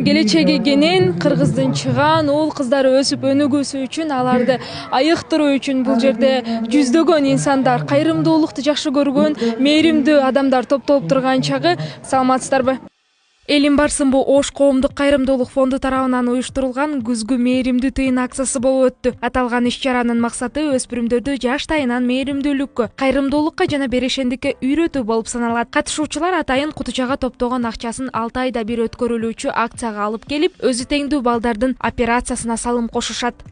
Келечеги кенен кыргыздын чыган уул кыздары өсүп өнүгүүсү үчүн, аларды айыктыруу үчүн бул жерде жүздөгөн инсандар, кайрымдуулукту жакшы көргөн, мээримдүү адамдар топтолуп турган чагы. Саламатсыздарбы? Элим барсынбы Ош коомдук кайрымдуулук фонду тарабынан уюштурулган күзгү мээримдүү тыйын акциясы болуп өттү. Аталган иш-чаранын максаты өспүрүмдөрдү жаштайынан мээримдүүлүккө, кайрымдуулукка жана берешендикке үйрөтүү болуп саналат. Катышуучулар атайын кутучага топтогон акчасын 6 айда бир өткөрүлүүчү акцияга алып келип, өзү теңдүү балдардын операциясына салым кошушат.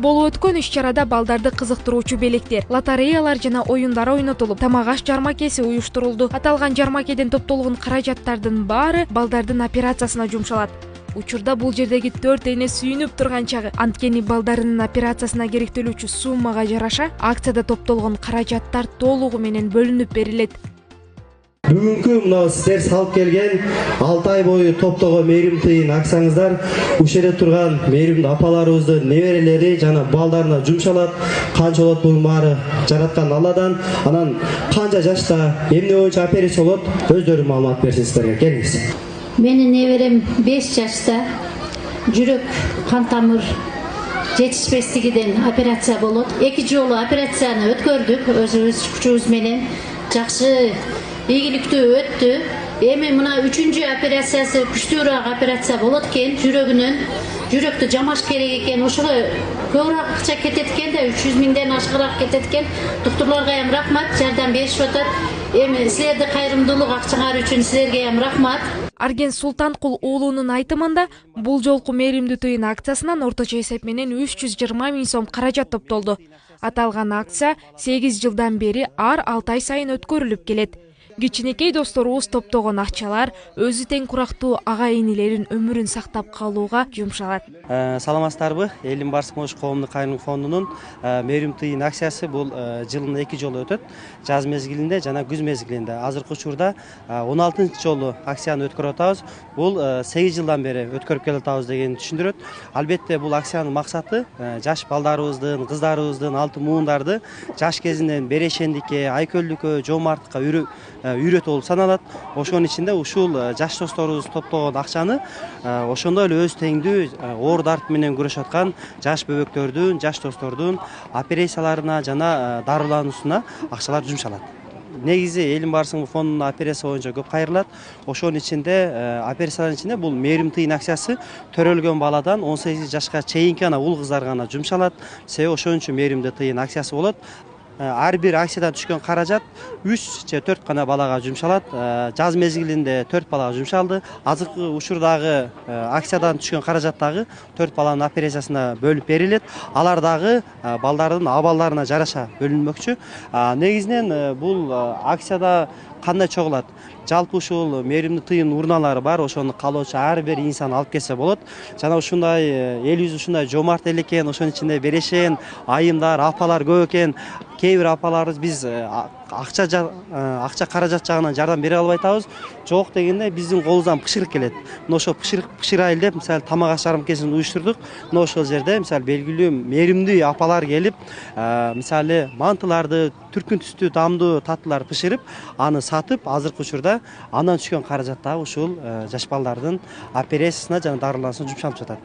Болуп өткөн иш-чарада балдарды кызыктыруучу белектер, лотереялар жана оюндар ойнотулуп, тамак аш жармакеси уюштурулду. Аталган жармакеден топтолгон каражаттардын баары балдардын операциясына жумшалат. Учурда бул жердеги 4 эне сүйүнүп турган чагы. Анткени балдарынын операциясына керектелүүчү суммага жараша акцияда топтолгон каражаттар толугу менен бөлүнүп берилет. Бүгүнкү мына сиздер салып келген 6 ай бою топтогон мээрим тыйын акцияңыздар ушере турган мээримдүү апаларыбыздын неберелери жана балдарына жумшалат. Канча болот бул баары жараткан Алладан. Анан канча жашта, эмне боюнча операция болот, өздөрү маалымат берсин сиздерге. Келиңиз. Менин неберем 5 жашта жүрөк кан тамыр жетишпестигиден операция болот. 2 жолу операцияны өткөрдүк, өзүбүз күчүбүз менен жакшы ийгиликтүү өттү. Эми мына 3-cü операциясы күчтүүрөөк операция болот экен. Жүрөктү жамаш керек экен. Ошого көбүрөөк акча кетет экен да, 300 миңден ашыгыраак кетет экен. Доктурларга ham рахмат, жардам беришип атат. Эми силерди кайрымдуулук акчаңар үчүн силерге ham рахмат. Арген Султанкул уулунун айтымында, бул жолку мээримдүү тыйын акциясынан орточо эсеп менен 320 миң сом каражат топтолду. Аталган акция 8 жылдан бери ар 6 ай сайын өткөрүлүп келет. Кичинекей досторубуз топтогон акчалар өзү тең курактуу ага-инилерин өмүрүн сактап калууга жумшалат. Саламатсыздарбы? Элим барсынбы Ош коомдук кайрымдуулук фондунун мээрим тыйын акциясы бул жылына 2 жолу өтөт. Жаз мезгилинде жана күз мезгилинде. Азыркы учурда 16-cı жолу акцияны өткөрүп атабыз. Бул 8 жылдан бери өткөрүп келатабыз дегенди түшүндүрөт. Албетте бул акциянын максаты жаш балдарыбыздын, кыздарыбыздын, алтын муундарды жаш кезинен берешендикке, айкөлдүккө, жоомарттыкка үйрөтүү болуп саналат. Ошонун ичинде ушул жаш досторубуз топтогон акчаны ошондой эле өз теңдүү оор дарт менен күрөшүп аткан жаш бөбөктөрдүн, жаш достордун операцияларына жана дарылануусуна акчалар жумшалат. Негизи Элим барсынбы фондунун операция боюнча көп кайрылат. Ошонун ичинде операциялардын ичинде бул мээрим тыйын акциясы төрөлгөн баладан 18 жашка чейинки уул кыздарга гана жумшалат. Себеби ошон үчүн мээримдүү тыйын акциясы болот. Ар бир акциядан түшкөн каражат 3 же 4 гана балага жумшалат. Жаз мезгилинде 4 балага жумшалды. Азыркы учурдагы акциядан түшкөн каражат дагы 4 баланын операциясына бөлүп берилет. Алар дагы балдардын абалдарына жараша бөлүнмөкчү. Негизинен бул акцияда кандай чогулат? Жалпы ушул мээримдүү тыйын урналары бар, ошону каалоочу ар бир инсан алып келсе болот. Жана ушундай элибиз ушундай жомарт эл экен, ошонун ичинде берешен, айымдар, апалар көп экен. Кээ бир апаларыбыз биз акча каражат жагынан жардам бере албай атабыз. Жок дегенде биздин колубуздан пышырык келет. Мына ошо пышырайыл деп, мисалы тамак аш жарымкесин уюштурдук. Мына ошол жерде мисалы белгилүү мээримдүү апалар келип, мисалы мантыларды, түркүн түстүү дамдуу таттуулар пышырып, аны сатып, азыркы учурда андан түшкөн каражат дагы ушул жаш балдардын операциясына жана дарылануусуна жумшалып жатат.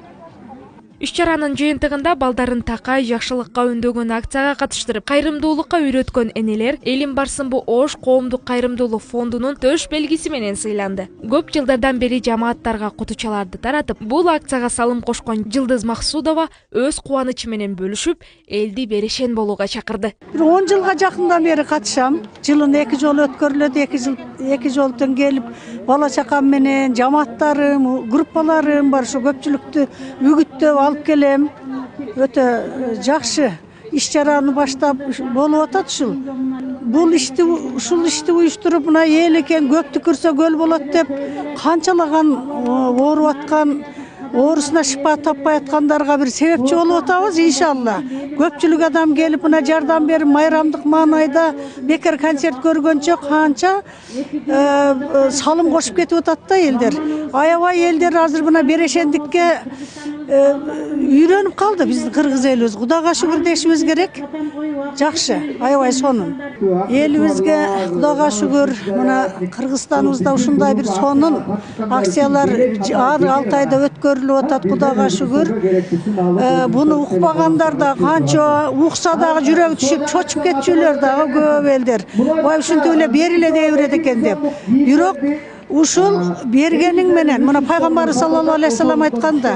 Иш-чаранын жыйынтыгында балдарын такай жакшылыкка үндөгөн акцияга катыштырып, кайрымдуулукка үйрөткөн энелер Элим барсынбы Ош коомдук кайрымдуулук фондунун төш белгиси менен сыйланды. Көп жылдардан бери жамааттарга кутучаларды таратып, бул акцияга салым кошкон Жылдыз Максудова өз кубанычы менен бөлүшүп, элди берешен болууга чакырды. 10 жылга жакындан бери катышам. Жылына 2 жолу өткөрүлөт, 2 жолтон келип, бала чакам менен жамааттарым, группаларым бар, ошо көпчүлүктү үгүттөп алып келем. Өтө жакшы иш-чараны баштап болуп атат ушул. Ушул ишти уюштуруп, эл экен көптү көрсө көл болот деп канчалаган ооруп аткан оорусуна шифа таппай аткандарга бир себепчи болуп атабыз иншалла. Көпчүлүк адам келип мына жардам берип майрамдык маанайда бекер концерт көргөнчө канча салым кошуп кетип атат да элдер. Аябай элдер азыр мына берешендикке үйрөнүп калды биздин кыргыз элибиз. Кудайга шүгүр дешибиз керек. Жакшы, аябай сонун. Элибизге Кудайга шүгүр мына Кыргызстаныбызда ушундай бир сонун акциялар ар 6 айда өткөрүлүп атат. Кудайга шүгүр. Буну укпагандар да канча укса дагы жүрөгү түшүп чочуп кетчүлөр дагы көп элдер. Ой ушинтип эле бериле дей берет экен деп. Бирок ушул бергениң менен мына пайгамбарыбыз саллаллаху алейхи вассалам айтканда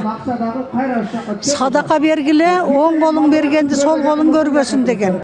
садака бергиле, оң колуң бергенди сол колуң көрбөсүн деген.